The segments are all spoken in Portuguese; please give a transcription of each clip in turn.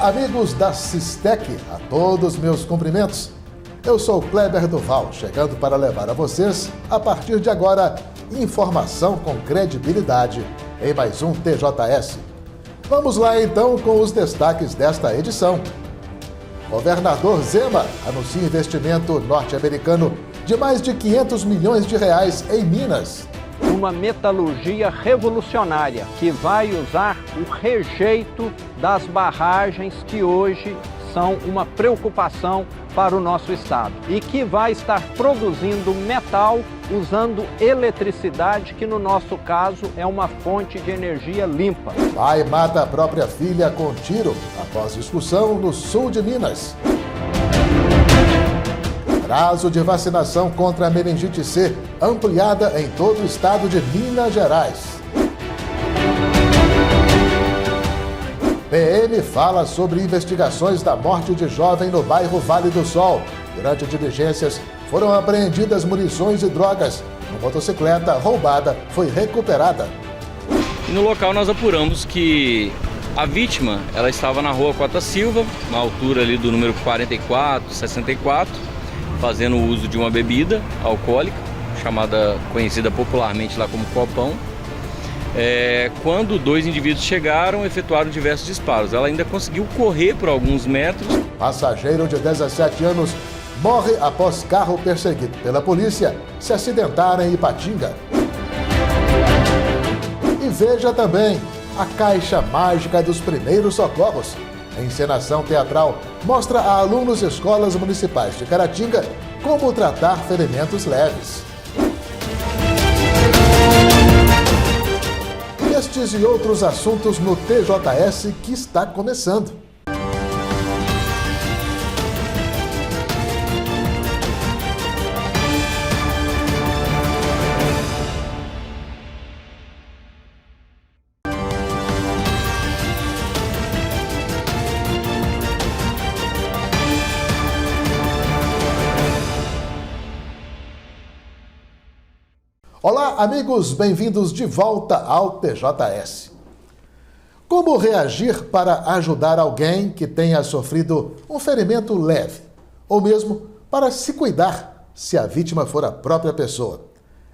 Olá, amigos da Sistec, a todos meus cumprimentos. Eu sou Kleber Duval, chegando para levar a vocês, a partir de agora, informação com credibilidade em mais um TJS. Vamos lá então com os destaques desta edição. Governador Zema anuncia investimento norte-americano de mais de 500 milhões de reais em Minas. Uma metalurgia revolucionária que vai usar o rejeito das barragens que hoje são uma preocupação para o nosso estado e que vai estar produzindo metal usando eletricidade, que no nosso caso é uma fonte de energia limpa. Pai mata a própria filha com tiro após discussão no sul de Minas. Prazo de vacinação contra a meningite C ampliada em todo o estado de Minas Gerais. PM fala sobre investigações da morte de jovem no bairro Vale do Sol. Durante diligências, foram apreendidas munições e drogas. Uma motocicleta roubada foi recuperada. E no local nós apuramos que a vítima ela estava na rua Cota Silva, na altura ali do número 4464, fazendo uso de uma bebida alcoólica, conhecida popularmente lá como copão. Quando dois indivíduos chegaram, efetuaram diversos disparos. Ela ainda conseguiu correr por alguns metros. Passageiro de 17 anos morre após carro perseguido pela polícia se acidentar em Ipatinga. E veja também a Caixa Mágica dos Primeiros Socorros. A encenação teatral mostra a alunos de escolas municipais de Caratinga como tratar ferimentos leves. Estes e outros assuntos no TJS que está começando. Olá, amigos, bem-vindos de volta ao TJS. Como reagir para ajudar alguém que tenha sofrido um ferimento leve? Ou mesmo para se cuidar se a vítima for a própria pessoa?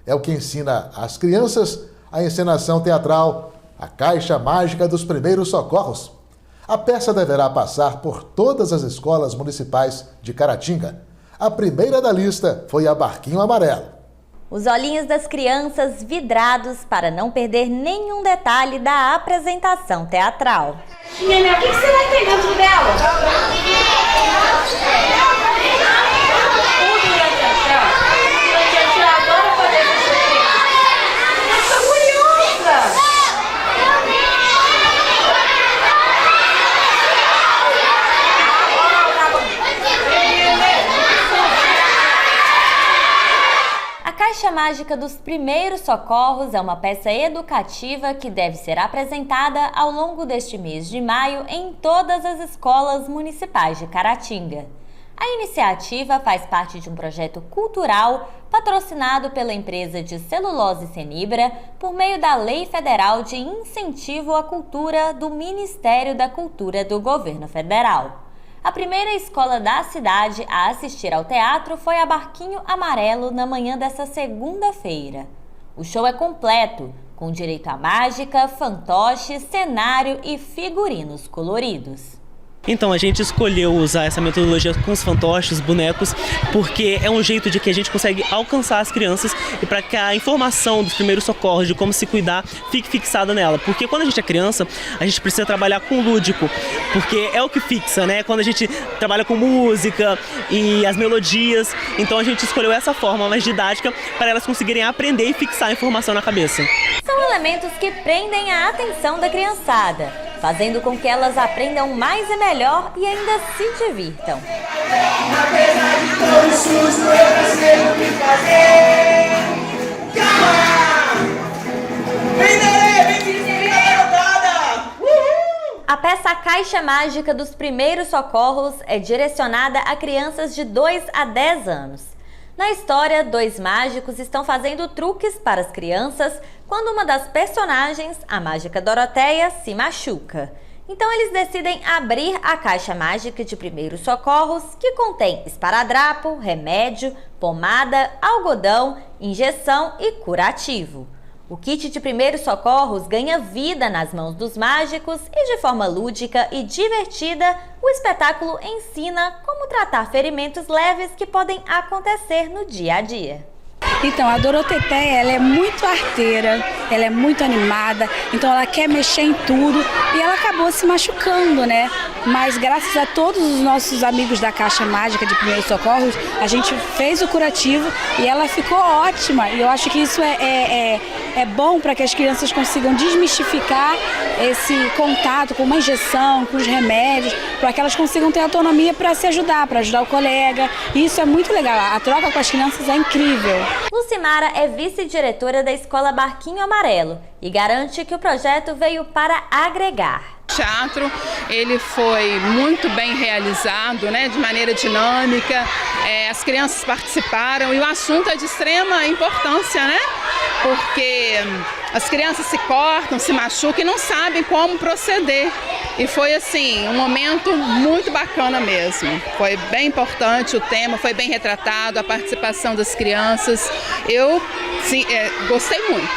É o que ensina às crianças a encenação teatral A Caixa Mágica dos Primeiros Socorros. A peça deverá passar por todas as escolas municipais de Caratinga. A primeira da lista foi a Barquinho Amarelo. Os olhinhos das crianças vidrados para não perder nenhum detalhe da apresentação teatral. Nenê, o que você vai ter dentro dela? Agora podemos ver. Eu tô curiosa. A Caixa Mágica dos Primeiros Socorros é uma peça educativa que deve ser apresentada ao longo deste mês de maio em todas as escolas municipais de Caratinga. A iniciativa faz parte de um projeto cultural patrocinado pela empresa de celulose Senibra por meio da Lei Federal de Incentivo à Cultura do Ministério da Cultura do Governo Federal. A primeira escola da cidade a assistir ao teatro foi a Barquinho Amarelo na manhã dessa segunda-feira. O show é completo, com direito a mágica, fantoche, cenário e figurinos coloridos. Então a gente escolheu usar essa metodologia com os fantoches, bonecos, porque é um jeito de que a gente consegue alcançar as crianças e para que a informação dos primeiros socorros, de como se cuidar, fique fixada nela. Porque quando a gente é criança, a gente precisa trabalhar com o lúdico, porque é o que fixa, né? Quando a gente trabalha com música e as melodias, então a gente escolheu essa forma mais didática para elas conseguirem aprender e fixar a informação na cabeça. São elementos que prendem a atenção da criançada, fazendo com que elas aprendam mais e melhor e ainda se divirtam. Apesar de todo susto, eu sei o que fazer. A peça Caixa Mágica dos Primeiros Socorros é direcionada a crianças de 2 a 10 anos. Na história, dois mágicos estão fazendo truques para as crianças quando uma das personagens, a mágica Doroteia, se machuca. Então eles decidem abrir a caixa mágica de primeiros socorros, que contém esparadrapo, remédio, pomada, algodão, injeção e curativo. O kit de primeiros socorros ganha vida nas mãos dos mágicos e, de forma lúdica e divertida, o espetáculo ensina como tratar ferimentos leves que podem acontecer no dia a dia. Então, a Doroteteia, ela é muito arteira, ela é muito animada, então ela quer mexer em tudo e ela acabou se machucando, né? Mas graças a todos os nossos amigos da Caixa Mágica de Primeiros Socorros, a gente fez o curativo e ela ficou ótima. E eu acho que isso é bom para que as crianças consigam desmistificar esse contato com uma injeção, com os remédios, para que elas consigam ter autonomia para se ajudar, para ajudar o colega. E isso é muito legal, a troca com as crianças é incrível. Lucimara é vice-diretora da Escola Barquinho Amarelo e garante que o projeto veio para agregar. O teatro, ele foi muito bem realizado, né, de maneira dinâmica, as crianças participaram e o assunto é de extrema importância, né, porque as crianças se cortam, se machucam e não sabem como proceder. E foi assim, um momento muito bacana mesmo. Foi bem importante, o tema foi bem retratado, a participação das crianças. Eu gostei muito.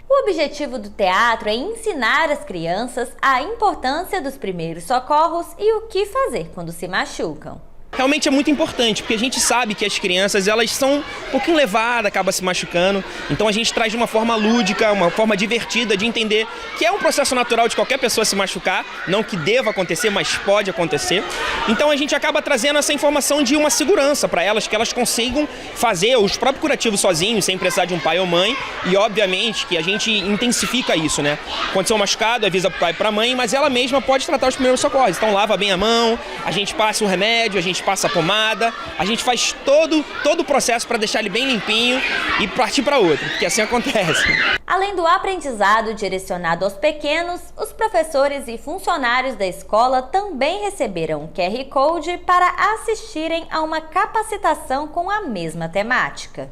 O objetivo do teatro é ensinar as crianças a importância dos primeiros socorros e o que fazer quando se machucam. Realmente é muito importante, porque a gente sabe que as crianças, elas são um pouquinho levadas, acabam se machucando. Então a gente traz de uma forma lúdica, uma forma divertida de entender que é um processo natural de qualquer pessoa se machucar, não que deva acontecer, mas pode acontecer. Então a gente acaba trazendo essa informação de uma segurança para elas, que elas consigam fazer os próprios curativos sozinhos, sem precisar de um pai ou mãe. E obviamente que a gente intensifica isso, né? Aconteceu um machucado, avisa pro pai e pra mãe, mas ela mesma pode tratar os primeiros socorros. Então lava bem a mão, a gente passa o remédio, a gente passa a pomada, a gente faz todo o processo para deixar ele bem limpinho e partir para outro, porque assim acontece. Além do aprendizado direcionado aos pequenos, os professores e funcionários da escola também receberam um QR Code para assistirem a uma capacitação com a mesma temática.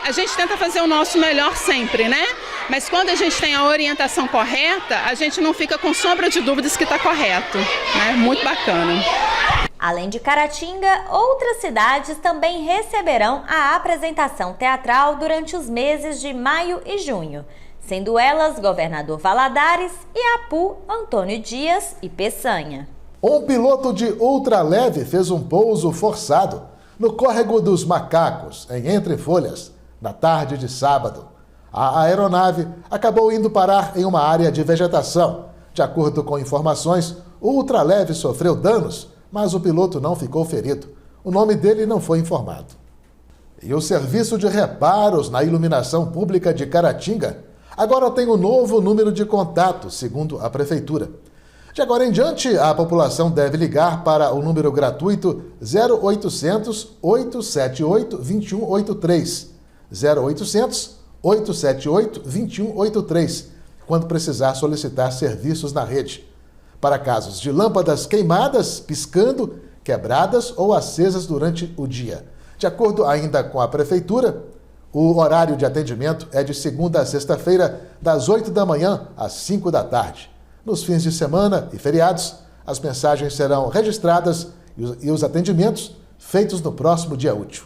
A gente tenta fazer o nosso melhor sempre, né? Mas quando a gente tem a orientação correta, a gente não fica com sombra de dúvidas que está correto, né? Muito bacana. Além de Caratinga, outras cidades também receberão a apresentação teatral durante os meses de maio e junho, sendo elas Governador Valadares, Iapu, Antônio Dias e Peçanha. Um piloto de ultraleve fez um pouso forçado no Córrego dos Macacos, em Entre Folhas, na tarde de sábado. A aeronave acabou indo parar em uma área de vegetação. De acordo com informações, o ultraleve sofreu danos, mas o piloto não ficou ferido. O nome dele não foi informado. E o Serviço de Reparos na Iluminação Pública de Caratinga agora tem um novo número de contato, segundo a Prefeitura. De agora em diante, a população deve ligar para o número gratuito 0800 878 2183. 0800 878 2183, quando precisar solicitar serviços na rede. Para casos de lâmpadas queimadas, piscando, quebradas ou acesas durante o dia. De acordo ainda com a Prefeitura, o horário de atendimento é de segunda a sexta-feira, das 8 da manhã às 5 da tarde. Nos fins de semana e feriados, as mensagens serão registradas e os atendimentos feitos no próximo dia útil.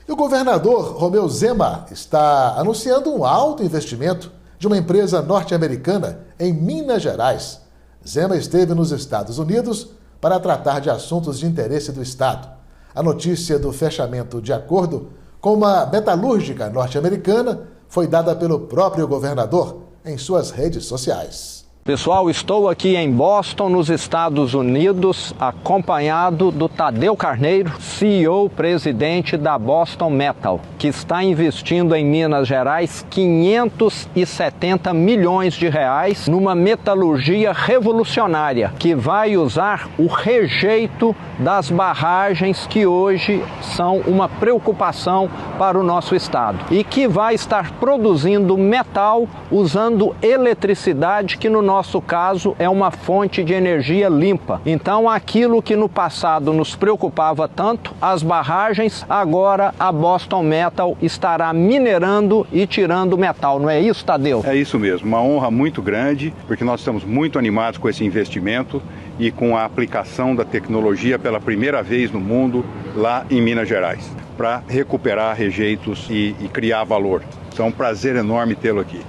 E o governador Romeu Zema está anunciando um alto investimento de uma empresa norte-americana em Minas Gerais. Zema esteve nos Estados Unidos para tratar de assuntos de interesse do Estado. A notícia do fechamento de acordo com uma metalúrgica norte-americana foi dada pelo próprio governador em suas redes sociais. Pessoal, estou aqui em Boston, nos Estados Unidos, acompanhado do Tadeu Carneiro, CEO, presidente da Boston Metal, que está investindo em Minas Gerais 570 milhões de reais numa metalurgia revolucionária, que vai usar o rejeito das barragens que hoje são uma preocupação para o nosso estado e que vai estar produzindo metal usando eletricidade que no nosso nosso caso, é uma fonte de energia limpa. Então, aquilo que no passado nos preocupava tanto, as barragens, agora a Boston Metal estará minerando e tirando metal. Não é isso, Tadeu? É isso mesmo, uma honra muito grande, porque nós estamos muito animados com esse investimento e com a aplicação da tecnologia pela primeira vez no mundo lá em Minas Gerais, para recuperar rejeitos e criar valor. Então é um prazer enorme tê-lo aqui.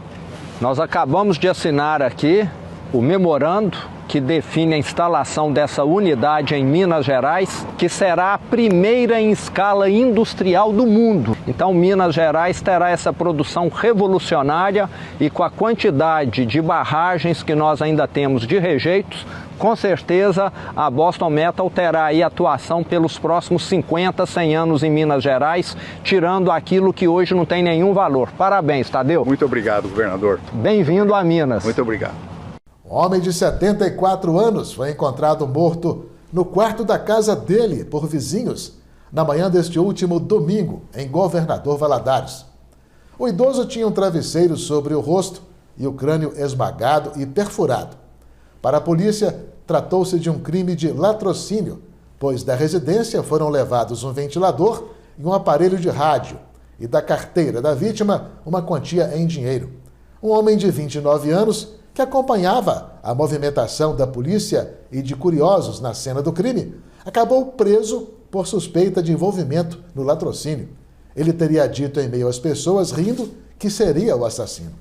Nós acabamos de assinar aqui o memorando que define a instalação dessa unidade em Minas Gerais, que será a primeira em escala industrial do mundo. Então, Minas Gerais terá essa produção revolucionária e com a quantidade de barragens que nós ainda temos de rejeitos, com certeza a Boston Metal terá aí atuação pelos próximos 50, 100 anos em Minas Gerais, tirando aquilo que hoje não tem nenhum valor. Parabéns, Tadeu. Muito obrigado, governador. Bem-vindo a Minas. Muito obrigado. Um homem de 74 anos foi encontrado morto no quarto da casa dele por vizinhos na manhã deste último domingo, em Governador Valadares. O idoso tinha um travesseiro sobre o rosto e o crânio esmagado e perfurado. Para a polícia, tratou-se de um crime de latrocínio, pois da residência foram levados um ventilador e um aparelho de rádio, e da carteira da vítima uma quantia em dinheiro. Um homem de 29 anos que acompanhava a movimentação da polícia e de curiosos na cena do crime, acabou preso por suspeita de envolvimento no latrocínio. Ele teria dito em meio às pessoas, rindo, que seria o assassino.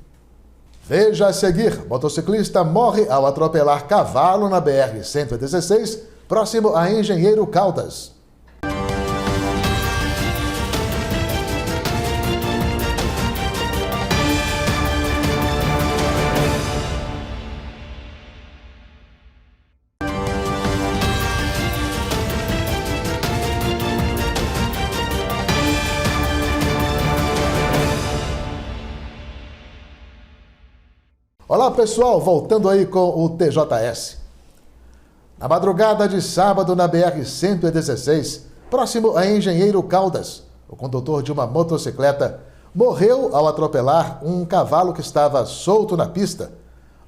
Veja a seguir, motociclista morre ao atropelar cavalo na BR-116, próximo a Engenheiro Caldas. Olá pessoal, voltando aí com o TJS. Na madrugada de sábado na BR-116, próximo a Engenheiro Caldas, o condutor de uma motocicleta morreu ao atropelar um cavalo que estava solto na pista.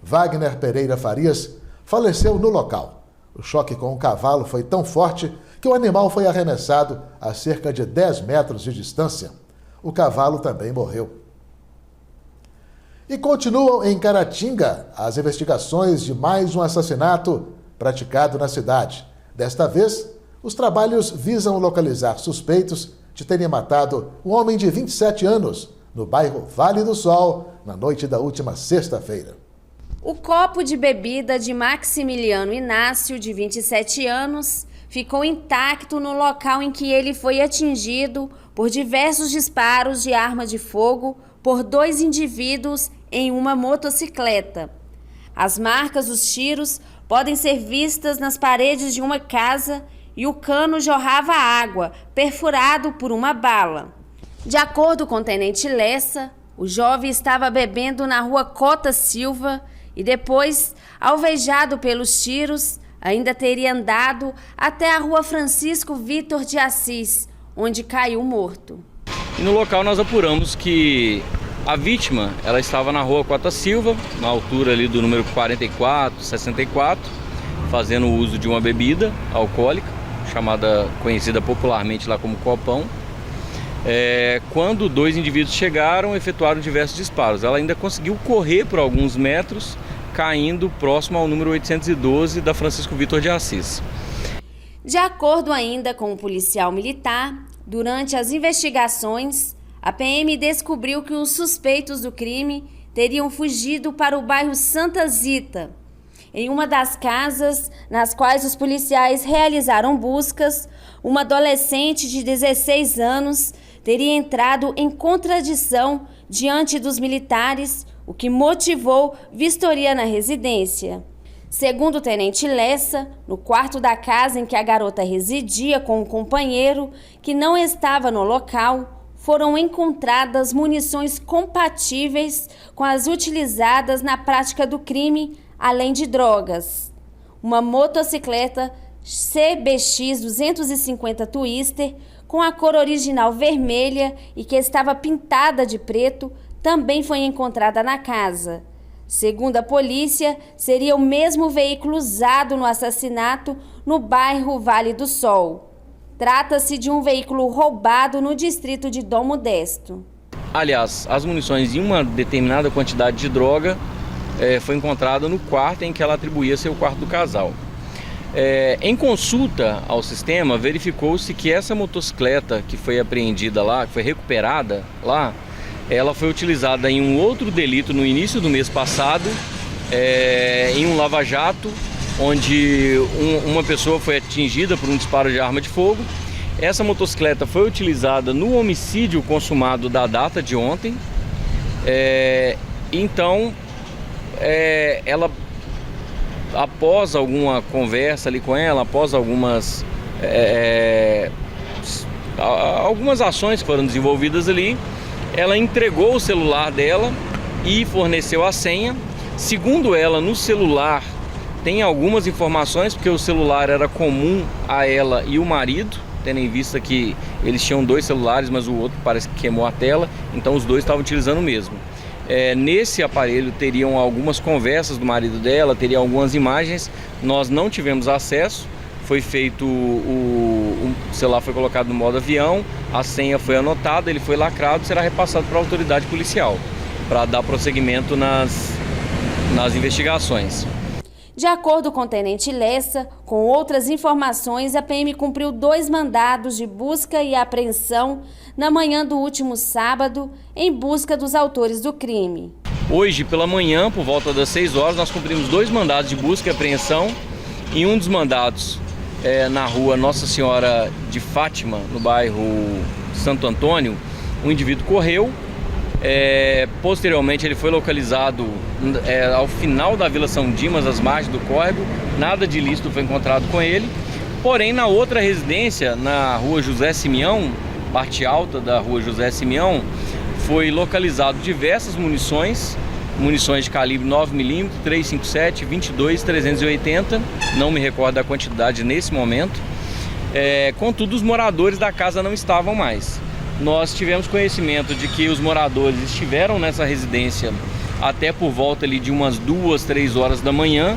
Wagner Pereira Farias faleceu no local. O choque com o cavalo foi tão forte que o animal foi arremessado a cerca de 10 metros de distância. O cavalo também morreu. E continuam em Caratinga as investigações de mais um assassinato praticado na cidade. Desta vez, os trabalhos visam localizar suspeitos de terem matado um homem de 27 anos no bairro Vale do Sol, na noite da última sexta-feira. O copo de bebida de Maximiliano Inácio, de 27 anos, ficou intacto no local em que ele foi atingido por diversos disparos de arma de fogo por 2 indivíduos em uma motocicleta. As marcas dos tiros podem ser vistas nas paredes de uma casa e o cano jorrava água, perfurado por uma bala. De acordo com o tenente Lessa, o jovem estava bebendo na rua Cota Silva e depois, alvejado pelos tiros, ainda teria andado até a rua Francisco Vitor de Assis, onde caiu morto. E no local nós apuramos que a vítima, ela estava na rua Cota Silva, na altura ali do número 44, 64, fazendo uso de uma bebida alcoólica, conhecida popularmente lá como copão. Quando 2 indivíduos chegaram, efetuaram diversos disparos. Ela ainda conseguiu correr por alguns metros, caindo próximo ao número 812 da Francisco Vitor de Assis. De acordo ainda com o policial militar, durante as investigações, a PM descobriu que os suspeitos do crime teriam fugido para o bairro Santa Zita. Em uma das casas nas quais os policiais realizaram buscas, uma adolescente de 16 anos teria entrado em contradição diante dos militares, o que motivou vistoria na residência. Segundo o tenente Lessa, no quarto da casa em que a garota residia com um companheiro que não estava no local, foram encontradas munições compatíveis com as utilizadas na prática do crime, além de drogas. Uma motocicleta CBX 250 Twister, com a cor original vermelha e que estava pintada de preto, também foi encontrada na casa. Segundo a polícia, seria o mesmo veículo usado no assassinato no bairro Vale do Sol. Trata-se de um veículo roubado no distrito de Dom Modesto. Aliás, as munições e uma determinada quantidade de droga foi encontrada no quarto em que ela atribuía ser o quarto do casal. Em consulta ao sistema, verificou-se que essa motocicleta que foi apreendida lá, que foi recuperada lá, ela foi utilizada em um outro delito no início do mês passado, em um lava-jato, onde uma pessoa foi atingida por um disparo de arma de fogo. Essa motocicleta foi utilizada no homicídio consumado da data de ontem. Então, ela, após alguma conversa ali com ela, após algumas ações que foram desenvolvidas ali, ela entregou o celular dela e forneceu a senha. Segundo ela, no celular tem algumas informações, porque o celular era comum a ela e o marido, tendo em vista que eles tinham 2 celulares, mas o outro parece que queimou a tela, então os 2 estavam utilizando o mesmo. Nesse aparelho teriam algumas conversas do marido dela, teria algumas imagens, nós não tivemos acesso. Foi feito, o celular foi colocado no modo avião, a senha foi anotada, ele foi lacrado, será repassado para a autoridade policial, para dar prosseguimento nas investigações. De acordo com o tenente Lessa, com outras informações, a PM cumpriu 2 mandados de busca e apreensão na manhã do último sábado, em busca dos autores do crime. Hoje, pela manhã, por volta das 6 horas, nós cumprimos 2 mandados de busca e apreensão. Em um dos mandados, na rua Nossa Senhora de Fátima, no bairro Santo Antônio, um indivíduo correu. Posteriormente ele foi localizado ao final da Vila São Dimas, às margens do córrego. Nada de ilícito foi encontrado com ele. Porém, na outra residência, na rua José Simeão, parte alta da rua José Simeão, foi localizado diversas munições de calibre 9mm, 357, 22, 380, não me recordo da quantidade nesse momento. Contudo, os moradores da casa não estavam mais. Nós tivemos conhecimento de que os moradores estiveram nessa residência até por volta ali de umas 2, 3 horas da manhã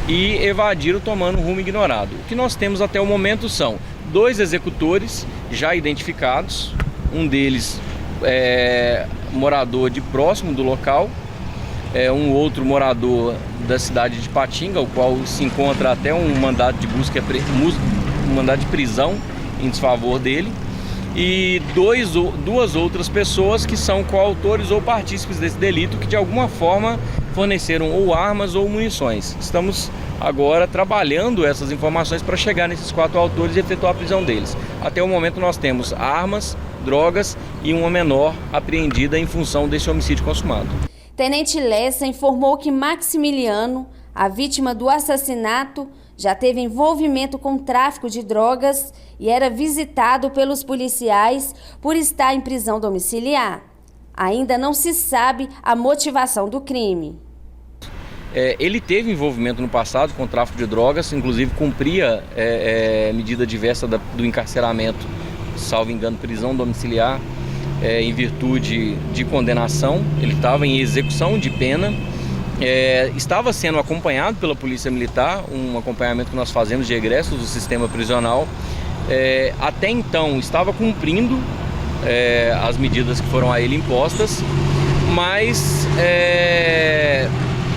e evadiram tomando um rumo ignorado. O que nós temos até o momento são 2 executores já identificados, um deles morador de próximo do local, um outro morador da cidade de Patinga, o qual se encontra até um mandado de busca, um mandado de prisão em desfavor dele, e 2 outras pessoas que são coautores ou partícipes desse delito, que de alguma forma forneceram ou armas ou munições. Estamos agora trabalhando essas informações para chegar nesses 4 autores e efetuar a prisão deles. Até o momento nós temos armas, drogas e uma menor apreendida em função desse homicídio consumado. Tenente Lessa informou que Maximiliano, a vítima do assassinato, já teve envolvimento com tráfico de drogas e era visitado pelos policiais por estar em prisão domiciliar. Ainda não se sabe a motivação do crime. Ele teve envolvimento no passado com tráfico de drogas, inclusive cumpria medida diversa do encarceramento, salvo engano, prisão domiciliar, em virtude de condenação. Ele estava em execução de pena. Estava sendo acompanhado pela Polícia Militar, um acompanhamento que nós fazemos de egressos do sistema prisional. Até então estava cumprindo as medidas que foram a ele impostas, mas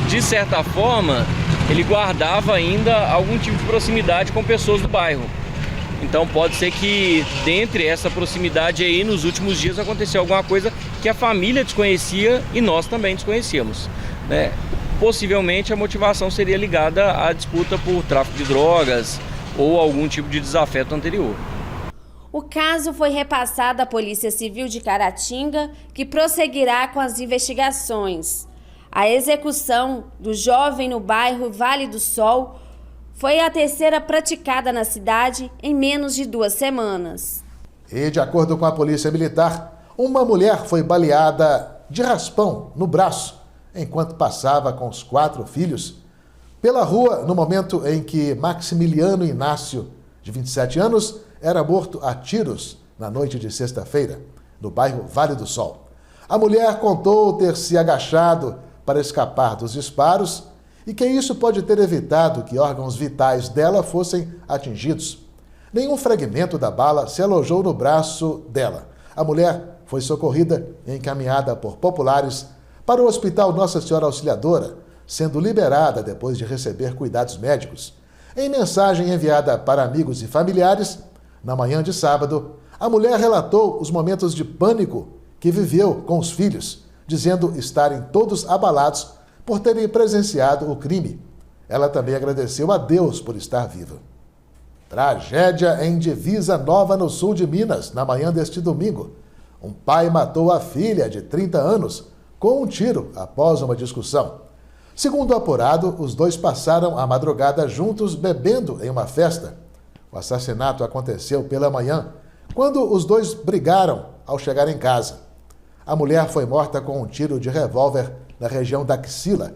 de certa forma ele guardava ainda algum tipo de proximidade com pessoas do bairro. Então pode ser que dentre essa proximidade aí nos últimos dias aconteceu alguma coisa que a família desconhecia e nós também desconhecíamos, né? Possivelmente a motivação seria ligada à disputa por tráfico de drogas ou algum tipo de desafeto anterior. O caso foi repassado à Polícia Civil de Caratinga, que prosseguirá com as investigações. A execução do jovem no bairro Vale do Sol foi a 3ª praticada na cidade em menos de 2 semanas. E de acordo com a Polícia Militar, uma mulher foi baleada de raspão no braço enquanto passava com os 4 filhos pela rua no momento em que Maximiliano Inácio, de 27 anos, era morto a tiros na noite de sexta-feira, no bairro Vale do Sol. A mulher contou ter se agachado para escapar dos disparos e que isso pode ter evitado que órgãos vitais dela fossem atingidos. Nenhum fragmento da bala se alojou no braço dela. A mulher foi socorrida e encaminhada por populares para o Hospital Nossa Senhora Auxiliadora, sendo liberada depois de receber cuidados médicos. Em mensagem enviada para amigos e familiares, na manhã de sábado, a mulher relatou os momentos de pânico que viveu com os filhos, dizendo estarem todos abalados por terem presenciado o crime. Ela também agradeceu a Deus por estar viva. Tragédia em Divisa Nova, no sul de Minas, na manhã deste domingo. Um pai matou a filha de 30 anos com um tiro após uma discussão. Segundo o apurado, os dois passaram a madrugada juntos bebendo em uma festa. O assassinato aconteceu pela manhã, quando os dois brigaram ao chegar em casa. A mulher foi morta com um tiro de revólver na região da axila.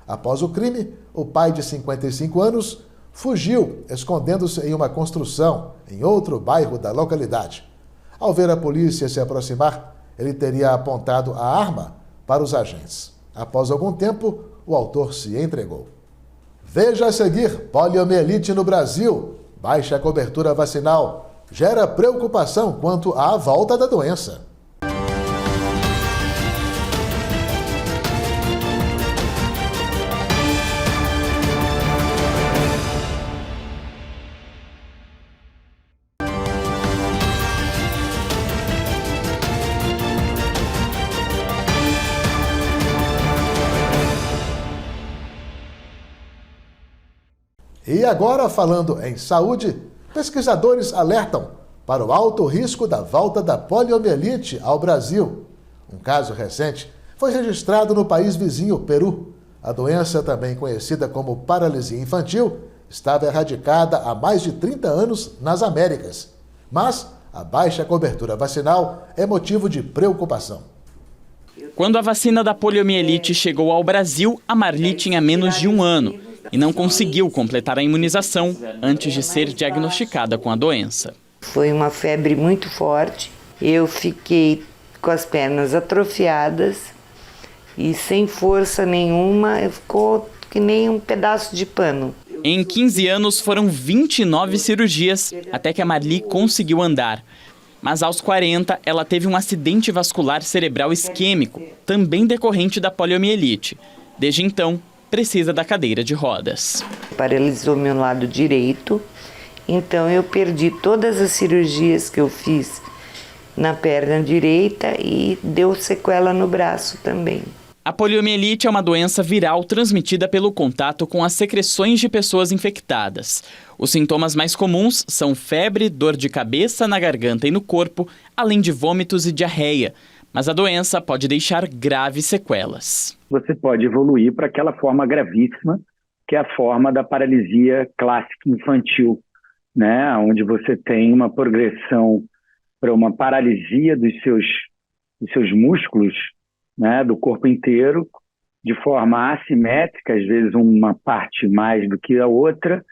Após o crime, o pai de 55 anos fugiu, escondendo-se em uma construção em outro bairro da localidade. Ao ver a polícia se aproximar, ele teria apontado a arma para os agentes. Após algum tempo, o autor se entregou. Veja a seguir: poliomielite no Brasil. Baixa cobertura vacinal gera preocupação quanto à volta da doença. E agora, falando em saúde, pesquisadores alertam para o alto risco da volta da poliomielite ao Brasil. Um caso recente foi registrado no país vizinho, Peru. A doença, também conhecida como paralisia infantil, estava erradicada há mais de 30 anos nas Américas. Mas a baixa cobertura vacinal é motivo de preocupação. Quando a vacina da poliomielite chegou ao Brasil, a Marli tinha menos de 1 ano e não conseguiu completar a imunização antes de ser diagnosticada com a doença. Foi uma febre muito forte, eu fiquei com as pernas atrofiadas e sem força nenhuma, ficou que nem um pedaço de pano. Em 15 anos foram 29 cirurgias até que a Marli conseguiu andar. Mas aos 40, ela teve um acidente vascular cerebral isquêmico, também decorrente da poliomielite. Desde então, precisa da cadeira de rodas. Paralisou meu lado direito, então eu perdi todas as cirurgias que eu fiz na perna direita e deu sequela no braço também. A poliomielite é uma doença viral transmitida pelo contato com as secreções de pessoas infectadas. Os sintomas mais comuns são febre, dor de cabeça na garganta e no corpo, além de vômitos e diarreia. Mas a doença pode deixar graves sequelas. Você pode evoluir para aquela forma gravíssima, que é a forma da paralisia clássica infantil, né? Onde você tem uma progressão para uma paralisia dos seus músculos, né? Do corpo inteiro, de forma assimétrica, às vezes uma parte mais do que a outra,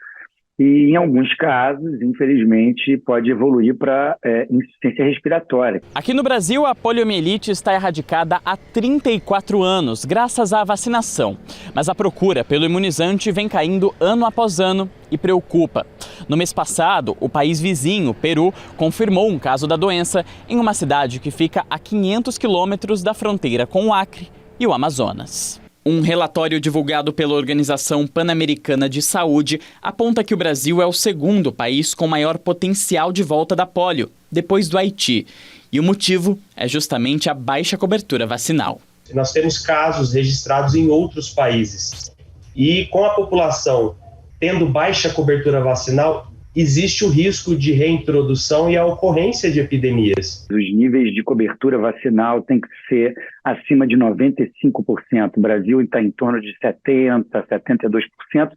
e em alguns casos, infelizmente, pode evoluir para insuficiência respiratória. Aqui no Brasil, a poliomielite está erradicada há 34 anos, graças à vacinação. Mas a procura pelo imunizante vem caindo ano após ano e preocupa. No mês passado, o país vizinho, Peru, confirmou um caso da doença em uma cidade que fica a 500 quilômetros da fronteira com o Acre e o Amazonas. Um relatório divulgado pela Organização Pan-Americana de Saúde aponta que o Brasil é o segundo país com maior potencial de volta da polio, depois do Haiti. E o motivo é justamente a baixa cobertura vacinal. Nós temos casos registrados em outros países. E com a população tendo baixa cobertura vacinal, existe o risco de reintrodução e a ocorrência de epidemias. Os níveis de cobertura vacinal têm que ser acima de 95%. O Brasil está em torno de 70%, 72%.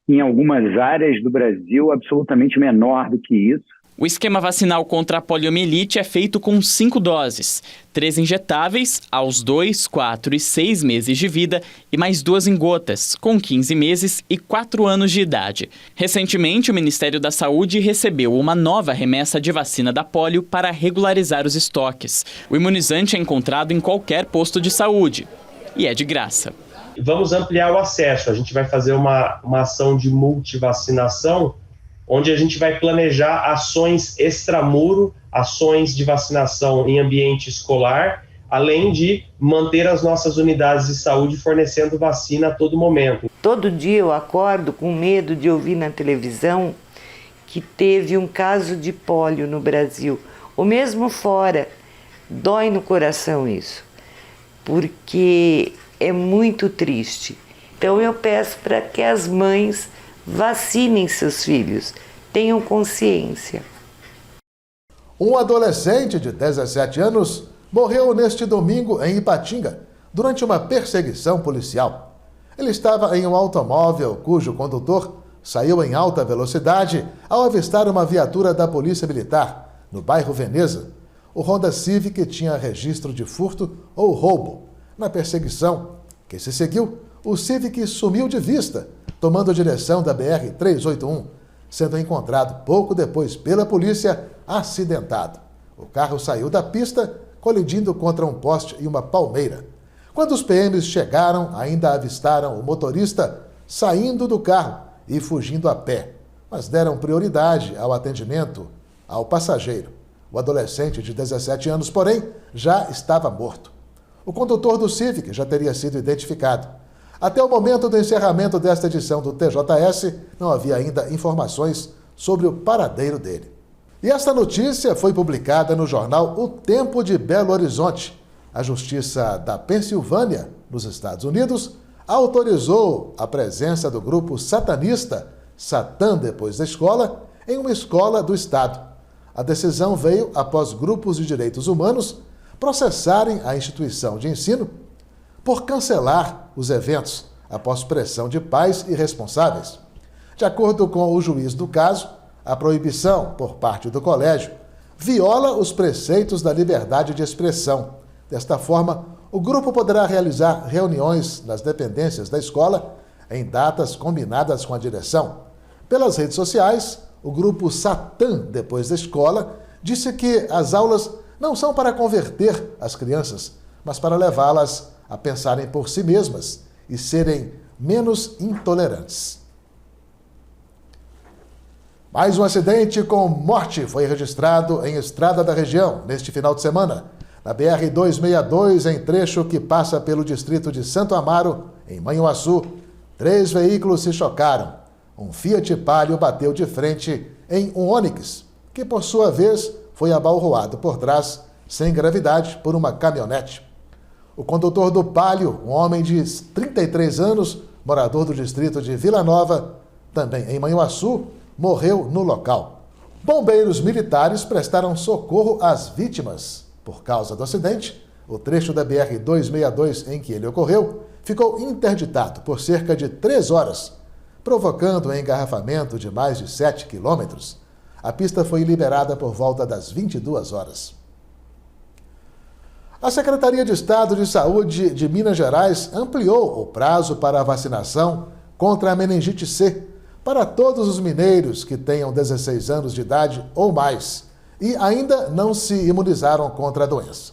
Em algumas áreas do Brasil, absolutamente menor do que isso. O esquema vacinal contra a poliomielite é feito com 5 doses, 3 injetáveis aos 2, 4 e 6 meses de vida e mais 2 em gotas, com 15 meses e 4 anos de idade. Recentemente, o Ministério da Saúde recebeu uma nova remessa de vacina da polio para regularizar os estoques. O imunizante é encontrado em qualquer posto de saúde e é de graça. Vamos ampliar o acesso, a gente vai fazer uma ação de multivacinação, onde a gente vai planejar ações extramuro, ações de vacinação em ambiente escolar, além de manter as nossas unidades de saúde fornecendo vacina a todo momento. Todo dia eu acordo com medo de ouvir na televisão que teve um caso de pólio no Brasil, ou mesmo fora. Dói no coração isso, porque é muito triste. Então eu peço para que as mães vacinem seus filhos, tenham consciência. Um adolescente de 17 anos morreu neste domingo em Ipatinga, durante uma perseguição policial. Ele estava em um automóvel cujo condutor saiu em alta velocidade ao avistar uma viatura da Polícia Militar, no bairro Veneza. O Honda Civic tinha registro de furto ou roubo. Na perseguição que se seguiu, o Civic sumiu de vista, tomando a direção da BR-381, sendo encontrado pouco depois pela polícia acidentado. O carro saiu da pista, colidindo contra um poste e uma palmeira. Quando os PMs chegaram, ainda avistaram o motorista saindo do carro e fugindo a pé, mas deram prioridade ao atendimento ao passageiro. O adolescente de 17 anos, porém, já estava morto. O condutor do Civic já teria sido identificado. Até o momento do encerramento desta edição do TJS, não havia ainda informações sobre o paradeiro dele. E esta notícia foi publicada no jornal O Tempo de Belo Horizonte. A Justiça da Pensilvânia, nos Estados Unidos, autorizou a presença do grupo satanista Satã Depois da Escola em uma escola do estado. A decisão veio após grupos de direitos humanos processarem a instituição de ensino por cancelar os eventos após pressão de pais e responsáveis. De acordo com o juiz do caso, a proibição por parte do colégio viola os preceitos da liberdade de expressão. Desta forma, o grupo poderá realizar reuniões nas dependências da escola em datas combinadas com a direção. Pelas redes sociais, o grupo Satã Depois da Escola disse que as aulas não são para converter as crianças, mas para levá-las a pensarem por si mesmas e serem menos intolerantes. Mais um acidente com morte foi registrado em estrada da região neste final de semana. Na BR-262, em trecho que passa pelo distrito de Santo Amaro, em Manhuaçu, 3 veículos se chocaram. Um Fiat Palio bateu de frente em um Onix, que por sua vez foi abalroado por trás, sem gravidade, por uma caminhonete. O condutor do Palio, um homem de 33 anos, morador do distrito de Vila Nova, também em Manhuaçu, morreu no local. Bombeiros militares prestaram socorro às vítimas. Por causa do acidente, o trecho da BR-262 em que ele ocorreu ficou interditado por cerca de 3 horas, provocando um engarrafamento de mais de 7 quilômetros. A pista foi liberada por volta das 22 horas. A Secretaria de Estado de Saúde de Minas Gerais ampliou o prazo para a vacinação contra a meningite C para todos os mineiros que tenham 16 anos de idade ou mais e ainda não se imunizaram contra a doença.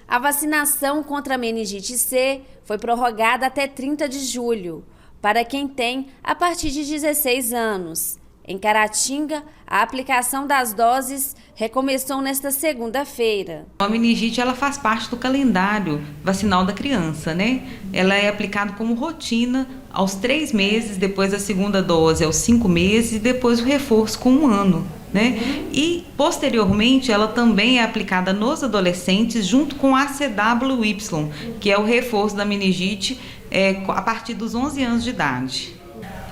A vacinação contra a meningite C foi prorrogada até 30 de julho, para quem tem a partir de 16 anos. Em Caratinga, a aplicação das doses recomeçou nesta segunda-feira. A meningite ela faz parte do calendário vacinal da criança, né? Ela é aplicada como rotina aos 3 meses, depois a segunda dose aos 5 meses e depois o reforço com 1 ano. Né? E, posteriormente, ela também é aplicada nos adolescentes junto com a CWY, que é o reforço da meningite a partir dos 11 anos de idade.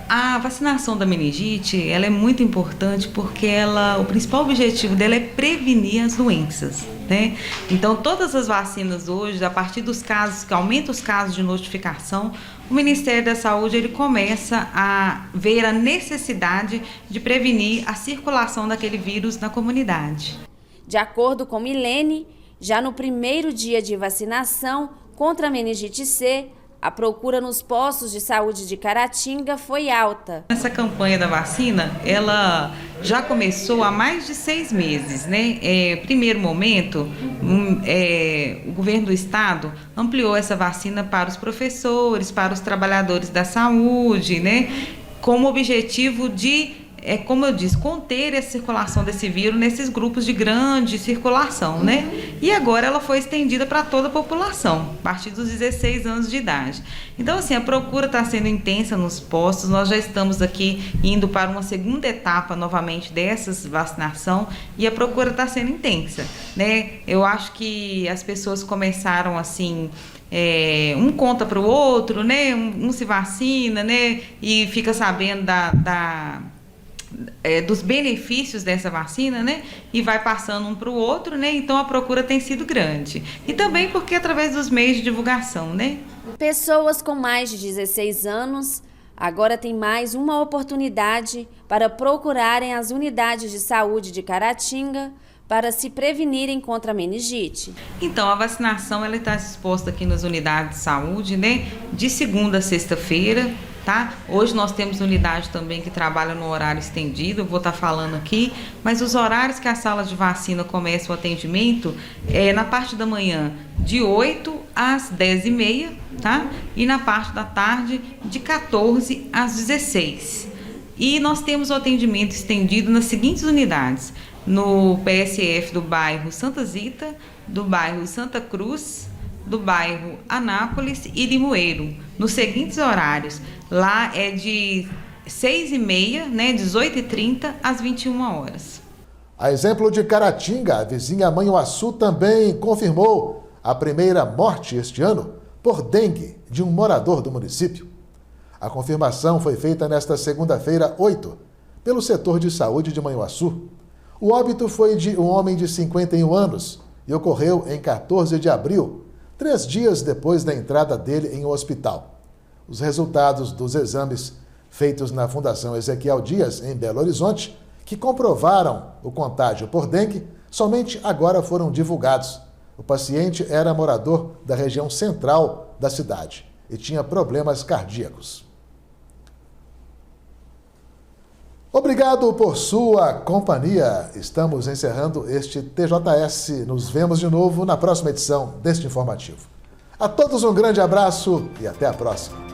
A vacinação da meningite ela é muito importante porque o principal objetivo dela é prevenir as doenças. Né? Então, todas as vacinas hoje, a partir dos casos que aumentam os casos de notificação, o Ministério da Saúde ele começa a ver a necessidade de prevenir a circulação daquele vírus na comunidade. De acordo com Milene, já no primeiro dia de vacinação contra a meningite C, a procura nos postos de saúde de Caratinga foi alta. Essa campanha da vacina, ela já começou há mais de 6 meses, né? Primeiro momento, o governo do estado ampliou essa vacina para os professores, para os trabalhadores da saúde, né? Com o objetivo de, como eu disse, conter a circulação desse vírus nesses grupos de grande circulação, né? E agora ela foi estendida para toda a população, a partir dos 16 anos de idade. Então, assim, a procura está sendo intensa nos postos, nós já estamos aqui indo para uma segunda etapa novamente dessas vacinação e a procura está sendo intensa, né? Eu acho que as pessoas começaram assim... um conta para o outro, né? Um se vacina, né? E fica sabendo dos benefícios dessa vacina, né? E vai passando um para o outro, né? Então a procura tem sido grande. E também porque através dos meios de divulgação, né? Pessoas com mais de 16 anos agora têm mais uma oportunidade para procurarem as unidades de saúde de Caratinga para se prevenirem contra a meningite. Então, a vacinação ela está disposta aqui nas unidades de saúde, né? De segunda a sexta-feira, tá? Hoje nós temos unidade também que trabalha no horário estendido, eu vou estar falando aqui, mas os horários que as salas de vacina começam o atendimento é na parte da manhã de 8 às 10h30, tá? E na parte da tarde de 14 às 16. E nós temos o atendimento estendido nas seguintes unidades: no PSF do bairro Santa Zita, do bairro Santa Cruz, do bairro Anápolis e Limoeiro, nos seguintes horários. Lá é de 6h30, né, 18h30 às 21h. A exemplo de Caratinga, a vizinha Manhuaçu também confirmou a primeira morte este ano por dengue de um morador do município. A confirmação foi feita nesta segunda-feira, 8, pelo setor de saúde de Manhuaçu. O óbito foi de um homem de 51 anos e ocorreu em 14 de abril, 3 dias depois da entrada dele em um hospital. Os resultados dos exames feitos na Fundação Ezequiel Dias, em Belo Horizonte, que comprovaram o contágio por dengue, somente agora foram divulgados. O paciente era morador da região central da cidade e tinha problemas cardíacos. Obrigado por sua companhia. Estamos encerrando este TJS. Nos vemos de novo na próxima edição deste informativo. A todos um grande abraço e até a próxima.